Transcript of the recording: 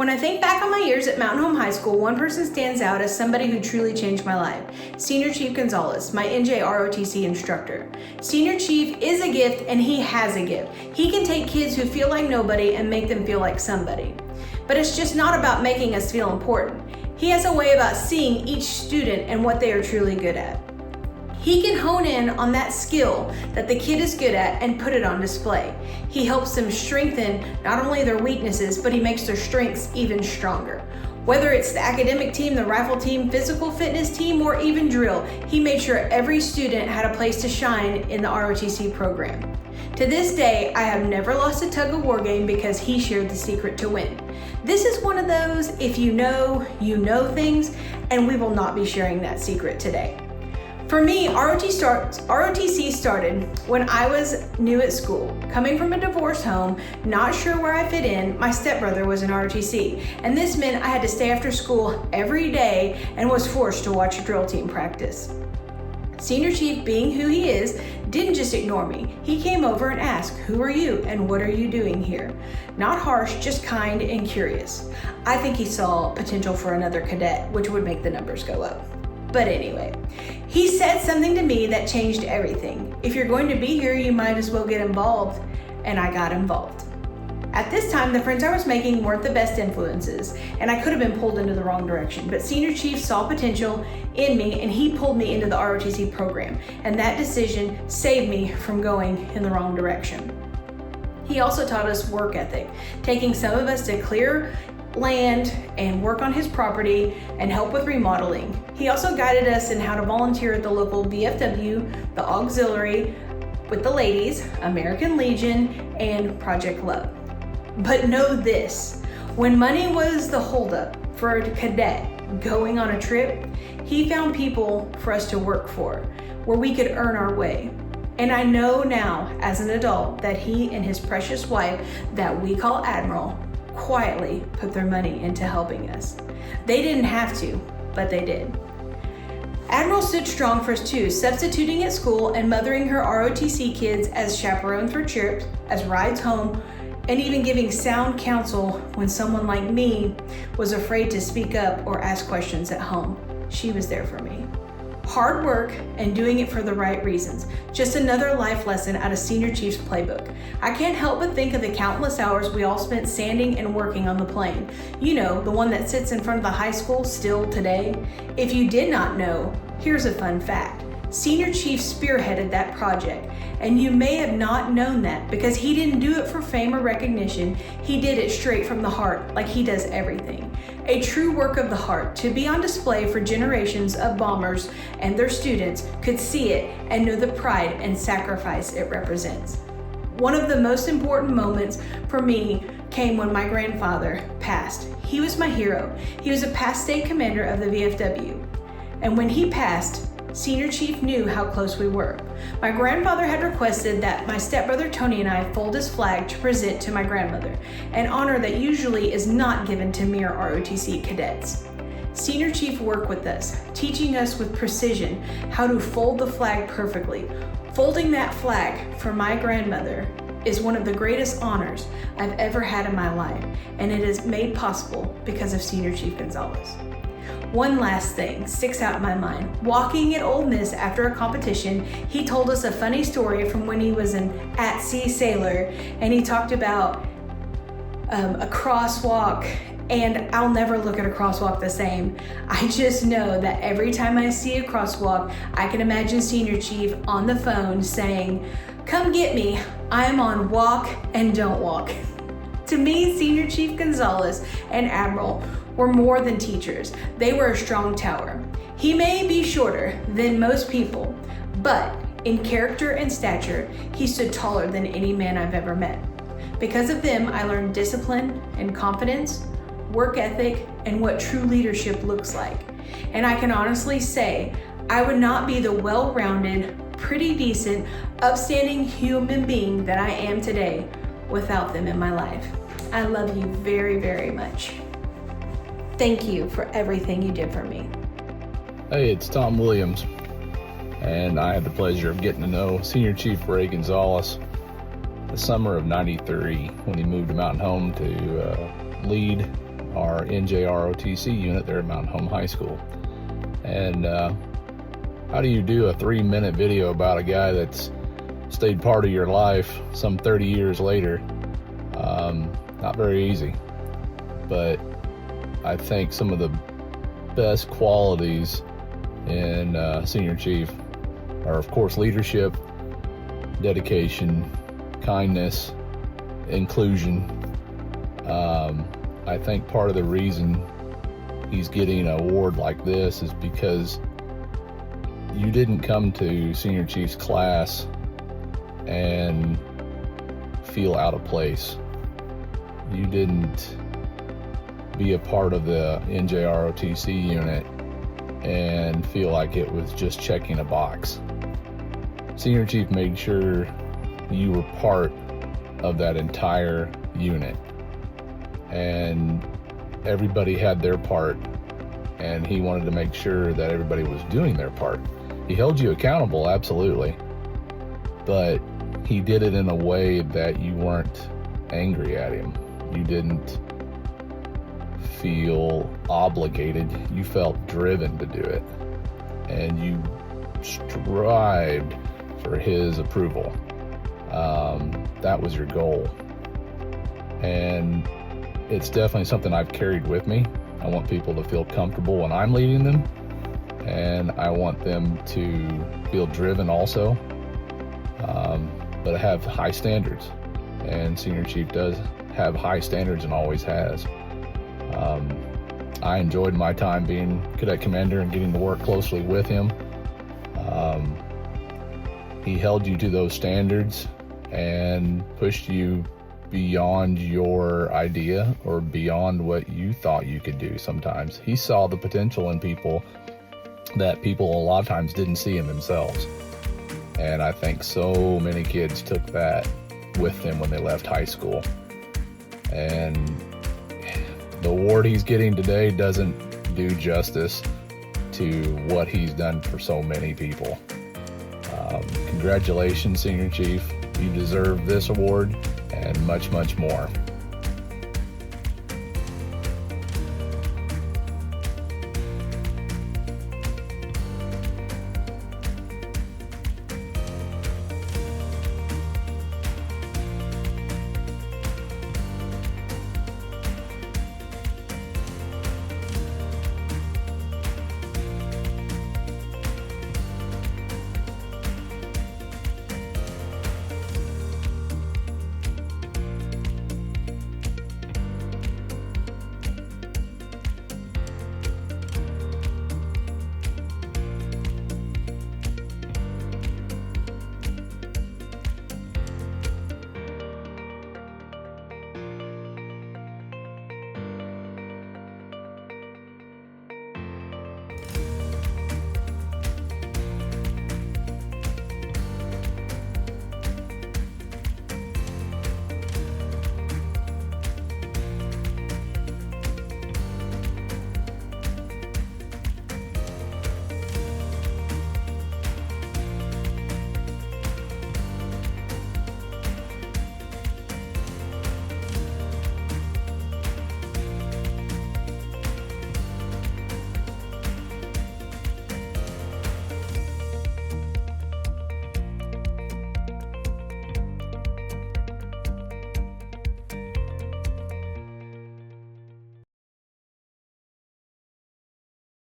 When I think back on my years at Mountain Home High School, one person stands out as somebody who truly changed my life. Senior Chief Gonzales, my NJROTC instructor. Senior Chief is a gift, and he has a gift. He can take kids who feel like nobody and make them feel like somebody. But it's just not about making us feel important. He has a way about seeing each student and what they are truly good at. He can hone in on that skill that the kid is good at and put it on display. He helps them strengthen not only their weaknesses, but he makes their strengths even stronger. Whether it's the academic team, the rifle team, physical fitness team, or even drill, he made sure every student had a place to shine in the ROTC program. To this day, I have never lost a tug of war game because he shared the secret to win. This is one of those, if you know things, and we will not be sharing that secret today. For me, ROTC started when I was new at school. Coming from a divorced home, not sure where I fit in, my stepbrother was in ROTC, and this meant I had to stay after school every day and was forced to watch a drill team practice. Senior Chief, being who he is, didn't just ignore me. He came over and asked, "Who are you and what are you doing here?" Not harsh, just kind and curious. I think he saw potential for another cadet, which would make the numbers go up. But anyway, he said something to me that changed everything. If you're going to be here, you might as well get involved. And I got involved. At this time, the friends I was making weren't the best influences, and I could have been pulled into the wrong direction. But Senior Chief saw potential in me, and he pulled me into the ROTC program. And that decision saved me from going in the wrong direction. He also taught us work ethic, taking some of us to clear land and work on his property and help with remodeling. He also guided us in how to volunteer at the local VFW, the auxiliary, with the ladies, American Legion, and Project Love. But know this, when money was the holdup for a cadet going on a trip, he found people for us to work for, where we could earn our way. And I know now, as an adult, that he and his precious wife, that we call Admiral, quietly put their money into helping us. They didn't have to, but they did. Admiral stood strong for us too, substituting at school and mothering her ROTC kids as chaperones for trips, as rides home, and even giving sound counsel when someone like me was afraid to speak up or ask questions at home. She was there for me. Hard work and doing it for the right reasons. Just another life lesson out of Senior Chief's playbook. I can't help but think of the countless hours we all spent sanding and working on the plane. You know, the one that sits in front of the high school still today. If you did not know, here's a fun fact. Senior Chief spearheaded that project, and you may have not known that because he didn't do it for fame or recognition. He did it straight from the heart, like he does everything. A true work of the heart to be on display for generations of bombers and their students could see it and know the pride and sacrifice it represents. One of the most important moments for me came when my grandfather passed. He was my hero. He was a past state commander of the VFW. And when he passed, Senior Chief knew how close we were. My grandfather had requested that my stepbrother Tony and I fold his flag to present to my grandmother, an honor that usually is not given to mere ROTC cadets. Senior Chief worked with us, teaching us with precision how to fold the flag perfectly. Folding that flag for my grandmother is one of the greatest honors I've ever had in my life, and it is made possible because of Senior Chief Gonzales. One last thing sticks out in my mind. Walking at Ole Miss after a competition, he told us a funny story from when he was an at-sea sailor, and he talked about a crosswalk, and I'll never look at a crosswalk the same. I just know that every time I see a crosswalk, I can imagine Senior Chief on the phone saying, "Come get me, I'm on walk and don't walk." To me, Senior Chief Gonzales and Admiral were more than teachers. They were a strong tower. He may be shorter than most people, but in character and stature, he stood taller than any man I've ever met. Because of them, I learned discipline and confidence, work ethic, and what true leadership looks like. And I can honestly say, I would not be the well-rounded, pretty decent, upstanding human being that I am today without them in my life. I love you very, very much. Thank you for everything you did for me. Hey, it's Tom Williams, and I had the pleasure of getting to know Senior Chief Ray Gonzales the summer of '93 when he moved to Mountain Home to lead our NJROTC unit there at Mountain Home High School. And how do you do a 3-minute video about a guy that's stayed part of your life some 30 years later? Not very easy, but I think some of the best qualities in Senior Chief are, of course, leadership, dedication, kindness, inclusion. I think part of the reason he's getting an award like this is because you didn't come to Senior Chief's class and feel out of place. You didn't be a part of the NJROTC unit and feel like it was just checking a box. Senior Chief made sure you were part of that entire unit, and everybody had their part, and he wanted to make sure that everybody was doing their part. He held you accountable, absolutely, but he did it in a way that you weren't angry at him. You didn't feel obligated. You felt driven to do it, and you strived for his approval. That was your goal, and it's definitely something I've carried with me. I want people to feel comfortable when I'm leading them, and I want them to feel driven also, but have high standards. And Senior Chief does have high standards and always has. I enjoyed my time being Cadet Commander and getting to work closely with him. He held you to those standards and pushed you beyond your idea or beyond what you thought you could do sometimes. He saw the potential in people that people a lot of times didn't see in themselves. And I think so many kids took that with them when they left high school. And the award he's getting today doesn't do justice to what he's done for so many people. Congratulations, Senior Chief. You deserve this award and much, much more.